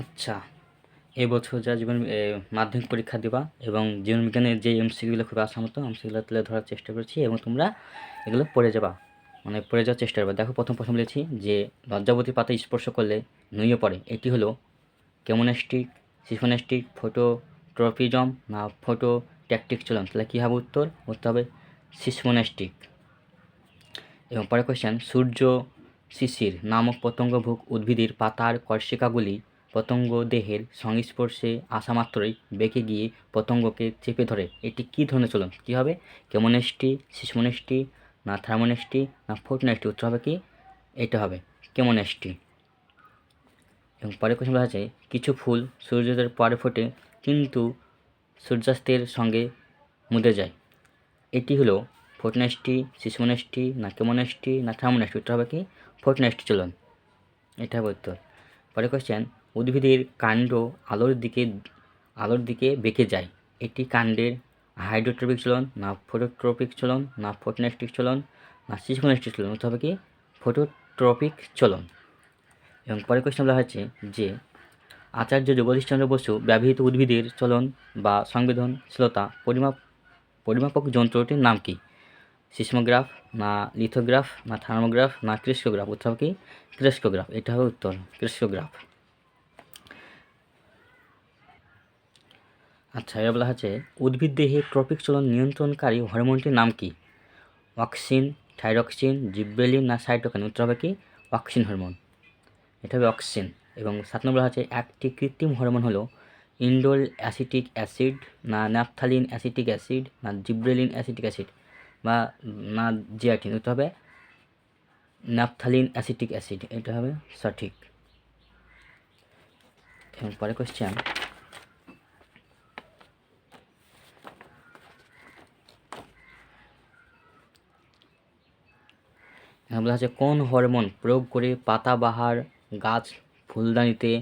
আচ্ছা, এবছর যারা মাধ্যমিক পরীক্ষা দিবা এবং জীবনবিজ্ঞানের যে এমসিকিউগুলো খুব আসার মতো আমি সেগুলো তুলে ধরার চেষ্টা করছি এবং তোমরা এগুলো পড়ে যাবা, মানে পড়ে যাওয়ার চেষ্টা করবা। দেখো, প্রথম বলেছি যে লজ্জাবতী পাতা স্পর্শ করলে নুয়ে পড়ে। এটি হলো কেমোনেস্টিক, সিফোনেস্টিক, ফটোট্রপিজম না ফটোট্যাকটিক চলন। তাহলে কী হবে উত্তর? উত্তর হবে সিসমোনেস্টিক। এবং পরের কোয়েশ্চেন, সূর্য শিশির নামক পতঙ্গভুক উদ্ভিদের পাতার কর্ষিকাগুলি পতঙ্গ দেহের সংস্পর্শে আসা মাত্রই বেঁকে গিয়ে পতঙ্গকে চেপে ধরে। এটি কী ধরনের চলন? কী হবে? কেমোনেস্টি, সিসমোনেস্টি না থার্মোনেস্টি না ফোটোনেস্টি? উত্তর হবে কি? এটা হবে কেমোনেস্টি। এবং পরের কোয়েশ্চেন বলা আছে, কিছু ফুল সূর্যোদয়ের পরে ফোটে কিন্তু সূর্যাস্তের সঙ্গে মুদে যায়। এটি হলো ফোটোনেস্টি, সিসমোনেস্টি না কেমোনেস্টি না থার্মোনেস্টি? উত্তর হবে কি? ফোটোনেস্টি চলন। এটা হবে উত্তর। পরের কোয়েশ্চেন, উদ্ভিদের কাণ্ড আলোর দিকে বেঁকে যায়। এটি কাণ্ডের হাইড্রোট্রপিক চলন না ফটোট্রপিক চলন না ফোটোনেস্টিক চলন না সিসমোনেস্টিক চলন? উত্তর হবে কি? ফটোট্রপিক চলন। এবং পরের কোয়েশ্চেন বলা হয়েছে যে আচার্য জগদীশচন্দ্র বসু ব্যবহৃত উদ্ভিদের চলন বা সংবেদনশীলতা পরিমাপক যন্ত্রটির নাম কি? সিসমোগ্রাফ না লিথোগ্রাফ না থার্মোগ্রাফ না ক্রিস্টোগ্রাফ? উত্তর হবে কি? ক্রিস্টোগ্রাফ। এটা হবে উত্তর, ক্রিস্টোগ্রাফ। আচ্ছা, এবার বলা হচ্ছে উদ্ভিদ দেহে ট্রপিক চলন নিয়ন্ত্রণকারী হরমোনটির নাম কি? অক্সিন, থাইরক্সিন, জিব্রেলিন না সাইটোকাইন? উত্তর হবে কি? Auxin hormone. এটা হবে অক্সিন। এবং 7 নম্বর বলা হচ্ছে একটি কৃত্রিম হরমোন হলো ইন্ডোল অ্যাসিটিক অ্যাসিড না ন্যাপথালিন অ্যাসিটিক অ্যাসিড না জিব্রেলিন অ্যাসিটিক অ্যাসিড বা না জিয়াটিন? উত্তর হবে ন্যাপথালিন অ্যাসিটিক অ্যাসিড। এটা হবে সঠিক। এবং পরের কোয়েশ্চেন, বলা হচ্ছে কোন হরমোন প্রয়োগ করে পাতাবাহার গাছ ফুলদানিতে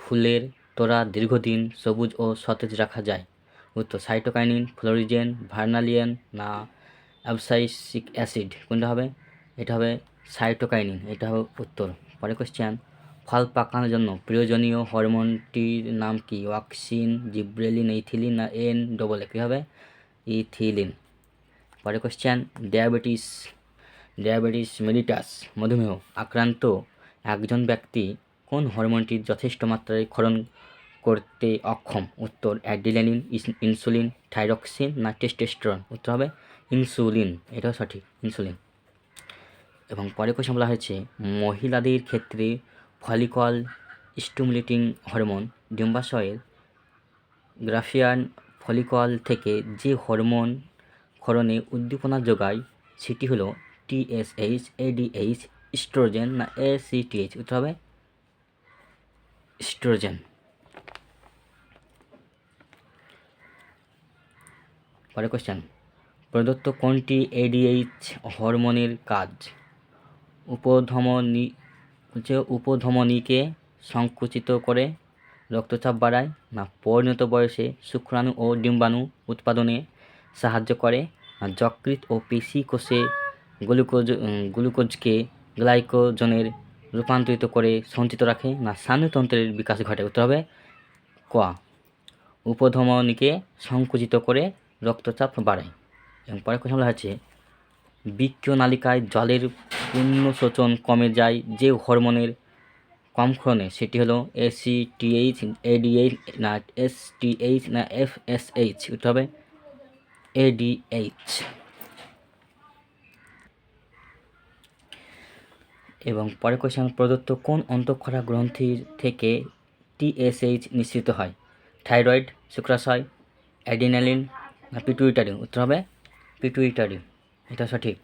ফুলের তোড়া দীর্ঘদিন সবুজ ও সতেজ রাখা যায়? উত্তর সাইটোকাইনিন, ফ্লোরিজেন, ভার্নালিয়ান না অ্যাবসাইসিক অ্যাসিড? কোনটা হবে? এটা হবে সাইটোকাইনিন। এটা হবে উত্তর। পরের কোয়েশ্চেন, ফল পাকানোর জন্য প্রয়োজনীয় হরমোনটির নাম কি? অক্সিন, জিব্রেলিন, ইথিলিন না এন ডবল এ? কী হবে? ইথিলিন। পরের কোয়েশ্চেন, ডায়াবেটিস মেলিটাস মধুমেহ আক্রান্ত একজন ব্যক্তি কোন হরমোনটি যথেষ্ট মাত্রায় ক্ষরণ করতে অক্ষম? উত্তর অ্যাড্রিনালিন, ইনসুলিন, থাইরক্সিন না টেস্টোস্টেরন? উত্তর হবে ইনসুলিন। এটাও সঠিক, ইনসুলিন। এবং পরের কোয়েশ্চেন বলা হয়েছে মহিলাদের ক্ষেত্রে ফলিকল স্টিমুলেটিং হরমোন ডিম্বাশয়ের গ্রাফিয়ান ফলিকল থেকে যে হরমোন ক্ষরণে উদ্দীপনা যোগায় সেটি হলো টিএসএইচ, এডিএইচ, ইস্ট্রোজেন না এসিটিএইচ? উত্তর হবে ইস্ট্রোজেন। পরের কোয়েশ্চেন, প্রদত্ত কোনটি এডিএইচ হরমোনের কাজ? উপধমনীকে সংকুচিত করে রক্তচাপ বাড়ায় না পরিণত বয়সে শুক্রাণু ও ডিম্বাণু উৎপাদনে সাহায্য করে না যকৃৎ ও পেশি কোষে গ্লুকোজকে গ্লাইকোজনে রূপান্তরিত করে সঞ্চিত রাখে না স্নায়ুতন্ত্রের বিকাশ ঘটে? উত্তর হবে ক, উপধমনীকে সংকুচিত করে রক্তচাপ বাড়ায়। এবং পরের কথা বলা হচ্ছে বৃক্কনালিকায় জলের পুনঃশোচন কমে যায় যে হরমোনের কম ক্ষরণে সেটি হলো এসিটিএইচ, এডিএইচ না এসটিএইচ না এফএসএইচ? উত্তর হবে এডিএইচ। এবং পরের কোয়েশ্চেন, প্রদত্ত কোন অন্তঃক্ষরা গ্রন্থির থেকে টিএসএইচ নিঃসৃত হয়? থাইরয়েড, শুক্রাশয়, অ্যাড্রিনালিন না পিটুইটারি? উত্তর হবে পিটুইটারি। এটা সঠিক।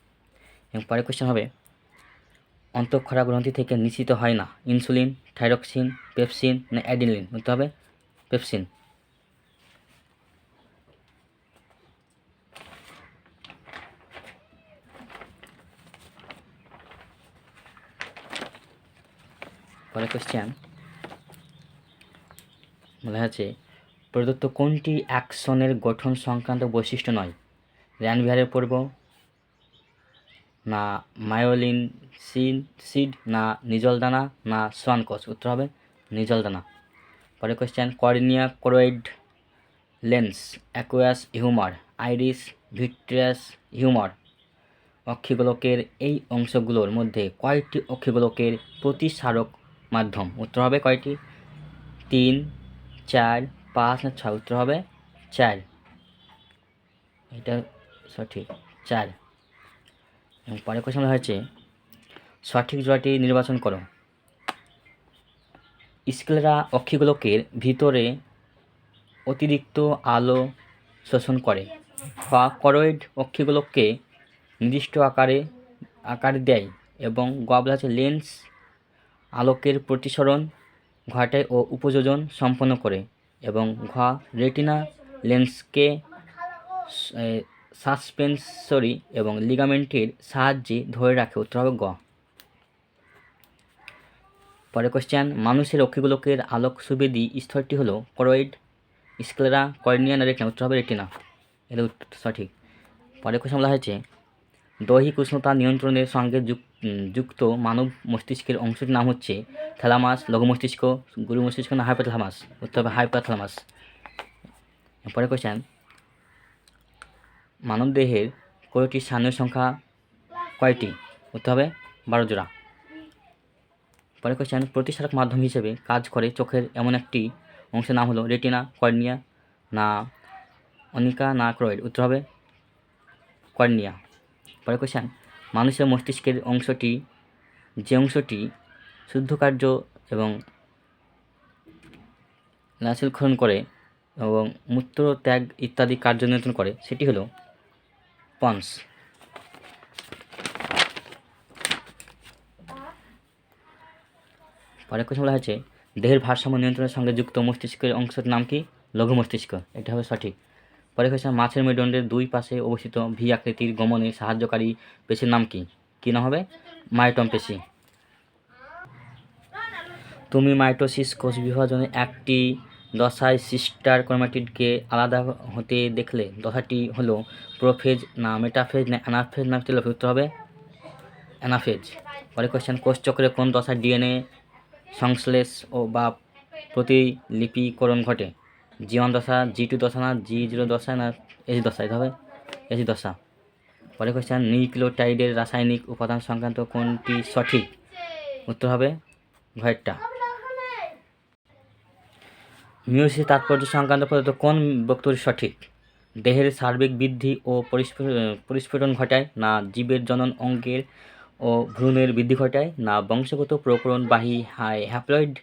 এবং পরের কোয়েশ্চেন হবে অন্তঃক্ষরা গ্রন্থি থেকে নিঃসৃত হয় না ইনসুলিন, থাইরক্সিন, পেপসিন না অ্যাড্রিনালিন? উত্তর হবে পেপসিন। পরের কোয়েশ্চেন বলা আছে প্রদত্ত কোনটি অ্যাক্সনের গঠন সংক্রান্ত বৈশিষ্ট্য নয়? র্যানভিয়ারের পর্ব না মায়োলিন সিড না নিজলদানা না সোয়ান কোষ? উত্তর হবে নিজলদানা। পরের question cornea, choroid, lens, aqueous humour, iris, vitreous humour অক্ষিগোলকের এই অংশগুলোর মধ্যে কয়টি অক্ষিগোলকের প্রতিসারক মাধ্যম? উত্তর হবে কয়টি? 3, 4, 5 না 6? উত্তর হবে 4। এটা সঠিক 4। এবং পরের কোয়েশ্চেন হয়েছে সঠিক জোড়াটি নির্বাচন করো। স্ক্লেরা অক্ষিগোলকের ভিতরে অতিরিক্ত আলো শোষণ করে। বা করয়েড অক্ষিগোলককে নির্দিষ্ট আকার দেয় এবং গবলা হচ্ছে লেন্স আলোকের প্রতিসরণ ঘটায় ও উপযোজন সম্পন্ন করে এবং রেটিনা লেন্সকে সাসপেন্সরি এবং লিগামেন্টের সাহায্যে ধরে রাখে। উত্তর হবে গ। পরের কোশ্চেন মানুষের অক্ষিগোলকের আলোক সুবেদী স্তরটি হলো করয়েড, স্ক্লেরা, কর্নিয়া না রেটিনা? উত্তর হবে রেটিনা। এটা সঠিক। পরের কোশ্চেন বলা হয়েছে দৈহিক উষ্ণতা নিয়ন্ত্রণের সঙ্গে যুক্ত মানব মস্তিষ্কের অংশটির নাম হচ্ছে থ্যালামাস, লঘু মস্তিষ্ক, গুরু মস্তিষ্ক না হাইপোথ্যালামাস? উত্তর হবে হাইপোথ্যালামাস। পরের কোশ্চেন মানব দেহের কোষটি স্থানীয় সংখ্যা কয়টি? উত্তর হবে 12 জোড়া। পরের কোশ্চেন প্রতিসারক মাধ্যম হিসেবে কাজ করে চোখের এমন একটি অংশের নাম হলো রেটিনা, কর্নিয়া না অনিকা না ক্রয়েড? উত্তর হবে কর্নিয়া। পরের কোশ্চেন মানুষের মস্তিষ্কের যে অংশটি শুদ্ধ কার্য এবং লাসিলক্ষরণ করে এবং মূত্র ত্যাগ ইত্যাদি কার্য নিয়ন্ত্রণ করে সেটি হলো পন্স। পরের কোশ্চেন বলা হয়েছে দেহের ভারসাম্য নিয়ন্ত্রণের সঙ্গে যুক্ত মস্তিষ্কের অংশটির নাম কি? লঘু মস্তিষ্ক। এটা হবে সঠিক। পরের কোশ্চেন মাছের মেরুদণ্ডের দুই পাশে অবস্থিত ভি আকৃতির গমনে সাহায্যকারী পেশির নাম কি? কি নাম হবে? মাইটোম পেশি। তুমি মাইটোসিস কোষ বিভাজনে একটি দশায় সিস্টার ক্রোমাটিডকে আলাদা হতে দেখলে দশাটি হলো প্রোফেজ না মেটাফেজ না অ্যানাফেজ না টেলোফেজ? উত্তর হবে অ্যানাফেজ। পরের কোশ্চেন কোষচক্রে কোন দশায় ডিএনএ সংশ্লেষ বা প্রতিলিপিকরণ ঘটে? G1 দশা, G2 দশা না G0 দশা না S দশা? এটা হবে S দশা। পরের কোশ্চেন নিউক্লিওটাইডের রাসায়নিক উপাদান সংক্রান্ত কোনটি সঠিক? উত্তর হবে ঘয়েরটা। মিয়োসিস তাৎপর্য সংক্রান্ত পদার্থ কোন বক্তব্য সঠিক? দেহের সার্বিক বৃদ্ধি ও পরিস্ফুটন ঘটায় না জীবের জনন অঙ্গের ও ভ্রূণের বৃদ্ধি ঘটায় না বংশগত প্রকরণবাহী হ্যাপ্লয়েড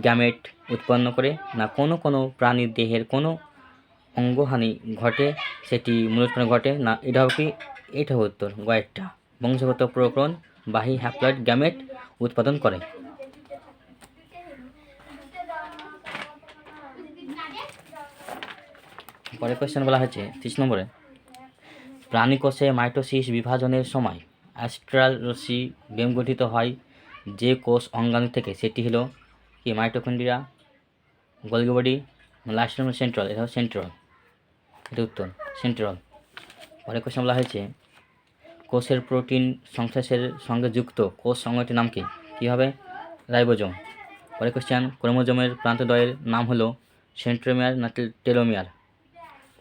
গ্যামেট উৎপন্ন করে না কোনো প্রাণীর দেহের কোনো অঙ্গহানি ঘটে সেটি মূলোৎপাদন ঘটে না? এটা হবে কি? এটা হবে উত্তর গয়েরটা। বংশগত প্রকরণবাহী হ্যাপ্লয়েড গ্যামেট উৎপাদন করে। পরের কোয়েশ্চেন বলা হয়েছে 30 নম্বরে প্রাণীকোষে মাইটোসিস বিভাজনের সময় অ্যাস্ট্রাল রশ্মি বেম গঠিত হয় যে কোষ অঙ্গাণু থেকে সেটি হলো কি? মাইটোকন্ড্রিয়া, গোলজি বডি, লাস্টোম সেন্ট্রাল? এটা হলো সেন্ট্রাল। এটা উত্তর সেন্ট্রাল। পরের কোয়েশ্চেন বলা হয়েছে কোষের প্রোটিন সংশ্লেষের সঙ্গে যুক্ত কোষ সংগঠনের নাম কি? কী হবে? রাইবোজোম। পরের কোয়েশ্চেন ক্রোমোজোমের প্রান্তদ্বয়ের নাম হলো সেন্ট্রোমিয়ার না টেলোমিয়ার?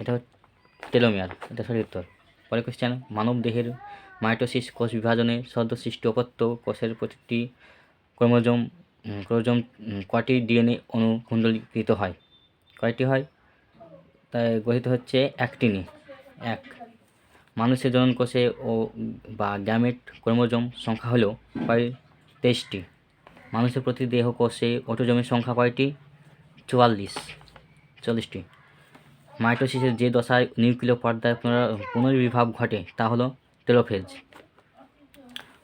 এটা টেলোমিয়ার। এটা সঠিক উত্তর। পরের কোয়েশ্চেন মানব দেহের মাইটোসিস কোষ বিভাজনে সদ্যসৃষ্ট অপত্য কোষের প্রতিটি ক্রোমোজোম কয়টি ডিএনএ অনুকুণ্ডলীকৃত হয়? কয়টি হয়? তাই গঠিত হচ্ছে একটি নিয়ে 1। মানুষের জননকোষে বা গ্যামেট ক্রোমোজোম সংখ্যা হলো 23টি। মানুষের প্রতি দেহ কোষে অটোজোমের সংখ্যা কয়টি? 40টি। মাইটোসিসের যে দশায় নিউক্লিয় পর্দায় পুনর্বিভাব ঘটে তা হলো টেলোফেজ।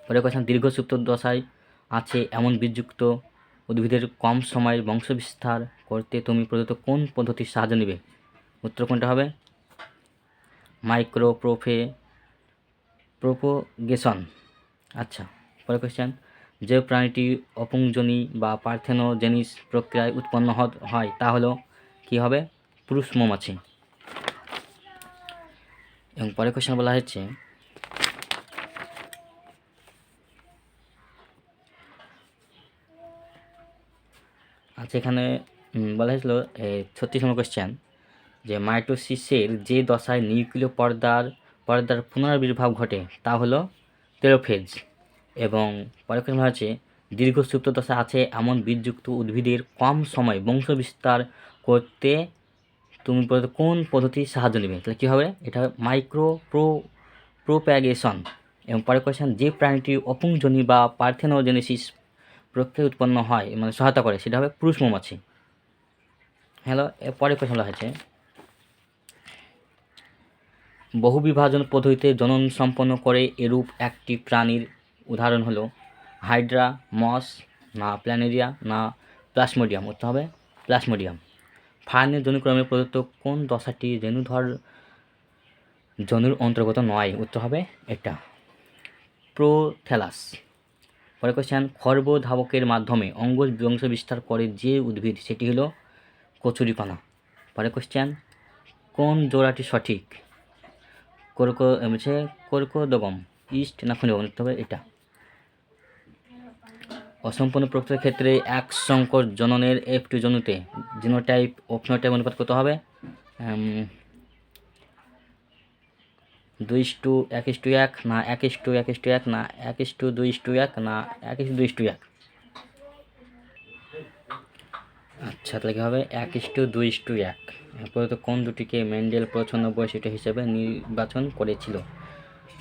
পরের কোশ্চেন দীর্ঘসুপ্ত দশায় আছে এমন বীজযুক্ত উদ্ভিদের কম সময়ের বংশবিস্তার করতে তুমি প্রদত্ত কোন পদ্ধতির সাহায্য নেবে? উত্তর কোনটা হবে? প্রোপোগেশন। আচ্ছা, পরের কোশ্চেন যে প্রাণীটি অপুংজনী বা পার্থেনোজেনিস প্রক্রিয়ায় উৎপন্ন হয় তা হলো কি হবে? পুরুষ মৌমাছি। এবং পরের কোশ্চেন বলা হচ্ছে আচ্ছা এখানে বলা হয়েছিল 36 নম্বর কোয়েশ্চেন যে মাইটোসিসের যে দশায় নিউক্লিয় পর্দার পুনরাবির্ভাব ঘটে তা হলো টেলোফেজ। এবং পরের কোয়েশ্চেন হচ্ছে দীর্ঘ সুপ্ত দশা আছে এমন বীজযুক্ত উদ্ভিদের কম সময় বংশ বিস্তার করতে তুমি কোন পদ্ধতি সাহায্য নেবে? তাহলে কী হবে? এটা মাইক্রো প্রোপ্যাগেশন। এবং পরের কোয়েশ্চেন যে প্রাণীটি অপুংজনী বা পার্থেনোজেনেসিস প্রক্রিয়ায় উৎপন্ন হয় মানে সহায়তা করে সেটা হবে পুরুষ মৌমাছি। হ্যালো, পরের কোয়েশ্চেন বলা হয়েছে বহু বিভাজন পদ্ধতিতে জনন সম্পন্ন করে এরূপ একটি প্রাণীর উদাহরণ হলো হাইড্রা, মস, না প্ল্যানেরিয়া, না প্লাসমোডিয়াম। উত্তর হবে প্লাসমোডিয়াম। ফার্নের জনুক্রমে প্রদত্ত কোন দশাটি জনুর অন্তর্গত নয়? উত্তর হবে এটা প্রোথ্যালাস। পরের কোয়েশ্চেন খর্ব ধাবকের মাধ্যমে অঙ্গজ বংশ বিস্তার করে যে উদ্ভিদ সেটি হলো কচুরিপানা। পরের কোয়েশ্চেন কোন জোড়াটি সঠিক? কোরকোদগম, ইস্ট না খনিবম? উত্তর হবে এটা। অসম্পূর্ণ প্রক্রিয়ার ক্ষেত্রে এক সংকর জননের F2 জনুতে জিনোটাইপ ও ফিনোটাইপ অনুপাত কত হবে? 2:1:1 না 1:1:1 না 1:2:1 না 1:2:1? আচ্ছা, তাহলে কী হবে? 1:2:1। প্রদত্ত কোন দুটিকে মেন্ডেল প্রচ্ছন্ন বৈশিষ্ট্য হিসেবে নির্বাচন করেছিল?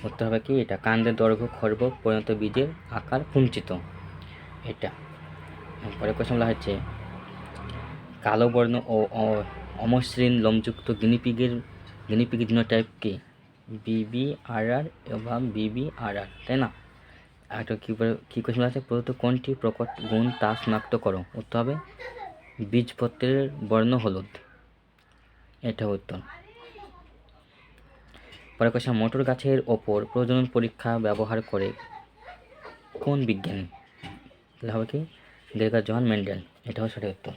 উত্তর হবে কি এটা কাণ্ডের দৈর্ঘ্য খর্ব, পরিণত বীজের আকার কুঞ্চিত। এটা পরের কোয়েশ্চন বলা হচ্ছে কালো বর্ণ ও অমসৃণ লোমযুক্ত গিনিপিগের জিনোটাইপ কি? BBRR এবং BBRR, তাই না? একটা কী কোয়েশ্চন আছে প্রদত্ত কোনটি প্রকট গুণ তা শনাক্ত করো? উত্তর হবে বীজপত্রের বর্ণ হলুদ। এটা উত্তর। পরের কোয়েশ্চন মোটর গাছের ওপর প্রজনন পরীক্ষা ব্যবহার করে কোন বিজ্ঞানী? তাহলে হবে কি গ্রেগর জোহান মেন্ডেল। এটা হবে সঠিক উত্তর।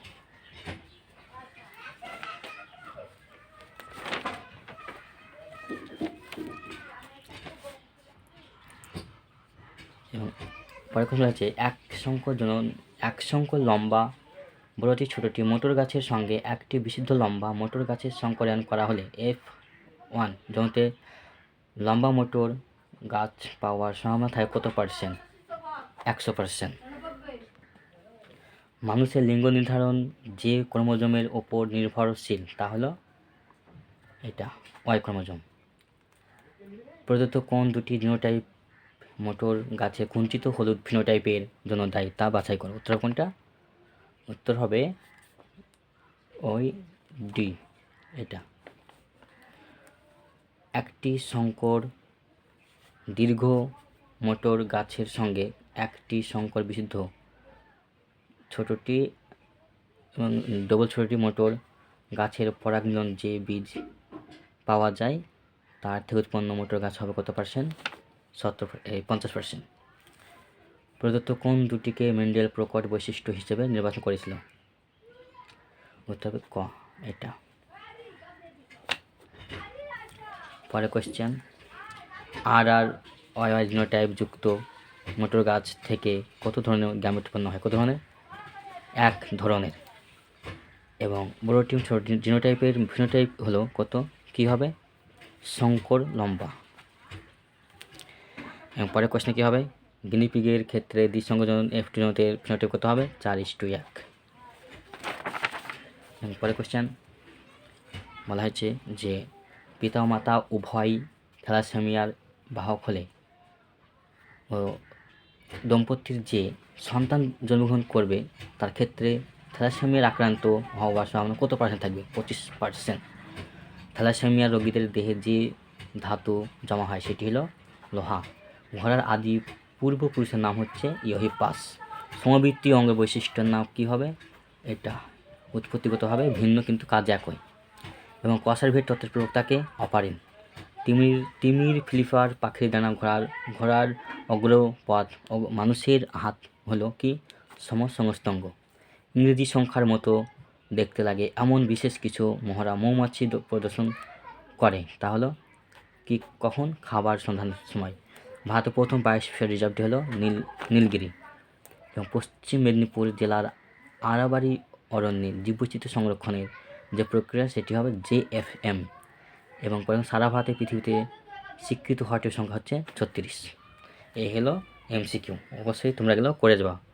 এবং পরের কোয়েশ্চন হচ্ছে এক সংকর লম্বা বড়টি ছোটটি মোটর গাছের সঙ্গে একটি বিশুদ্ধ লম্বা মোটর গাছের সংকরায়ন করা হলে F1 জমিতে লম্বা মোটর গাছ পাওয়ার সম্ভাবনা থাকে কত %? 100%। মানুষের লিঙ্গ নির্ধারণ যে ক্রোমোজোমের ওপর নির্ভরশীল তা হলো এটা Y ক্রোমোজোম। প্রদত্ত কোন দুটি জিনোটাইপ মোটর গাছে কুঞ্চিত হলুদ ফিনোটাইপের জন্য দায়ী তা বাছাই করো? উত্তর কোনটা? উত্তর হবে ওই ডি। এটা একটি সংকর দীর্ঘ মোটর গাছের সঙ্গে একটি সংকর বিশুদ্ধ ছোটটি এবং ডবল ছোটটি মোটর গাছের পরাগমিলন যে বীজ পাওয়া যায় তার থেকে উৎপন্ন মোটর গাছ হবে কত %? 50%। প্রদত্ত কোন দুটিকে মেন্ডেল প্রকট বৈশিষ্ট্য হিসেবে নির্বাচন করেছিল? উত্তর হবে ক এটা। পরের কোয়েশ্চেন RR জিনোটাইপ যুক্ত মোটর গাছ থেকে কত ধরনের গ্যামেট উৎপন্ন হয়? কত ধরনের? 1 ধরনের। এবং বড়টি ছোট জিনোটাইপের ফিনোটাইপ হলো কত? কি হবে? সংকর লম্বা। এবং পরের কোয়েশ্চেন কী হবে? গিনিপিগের ক্ষেত্রে দ্বিসংযোজন F2 জনতের ফিনোটাইপ কত হবে? 4:1। এবং পরের কোয়েশ্চেন বলা হয়েছে যে পিতা ও মাতা উভয়ই থ্যালাসেমিয়ার বাহক হলে ও দম্পতির যে সন্তান জন্মগ্রহণ করবে তার ক্ষেত্রে থ্যালাসেমিয়ার আক্রান্ত হওয়ার সম্ভাবনা কত % থাকবে? 25%। থ্যালাসেমিয়া রোগীদের দেহে যে ধাতু জমা হয় সেটি হলো লোহা। ঘোড়ার আদি পূর্বপুরুষের নাম হচ্ছে ইওহিপাস। সমবৃত্তীয় অঙ্গের বৈশিষ্ট্যের নাম কী হবে? এটা উৎপত্তিগতভাবে ভিন্ন কিন্তু কাজ একই। এবং কসারভেট তত্ত্বের প্রবক্তাকে অপারিন। তিমির ফিলিপার পাখির ডানা ঘোড়ার অগ্রপথ মানুষের হাত হলো কি সমসংস্তঙ্গ। ইংরেজি সংখ্যার মতো দেখতে লাগে এমন বিশেষ কিছু মহড়া মৌমাছি প্রদর্শন করে তা হলো কি কখন? খাবার সন্ধানের সময়। ভারতের প্রথম বায়োস্ফিয়ার রিজার্ভটি হলো নীলগিরি। এবং পশ্চিম মেদিনীপুর জেলার আরাবাড়ি অরণ্যে জীববৈচিত্র্য সংরক্ষণের যে প্রক্রিয়া সেটি হবে JFM। এবং পরে সারা ভারতে পৃথিবীতে স্বীকৃত হটের সংখ্যা হচ্ছে 36। এই হলো MCQ, অবশ্যই তোমরা এগুলো করে যাবা।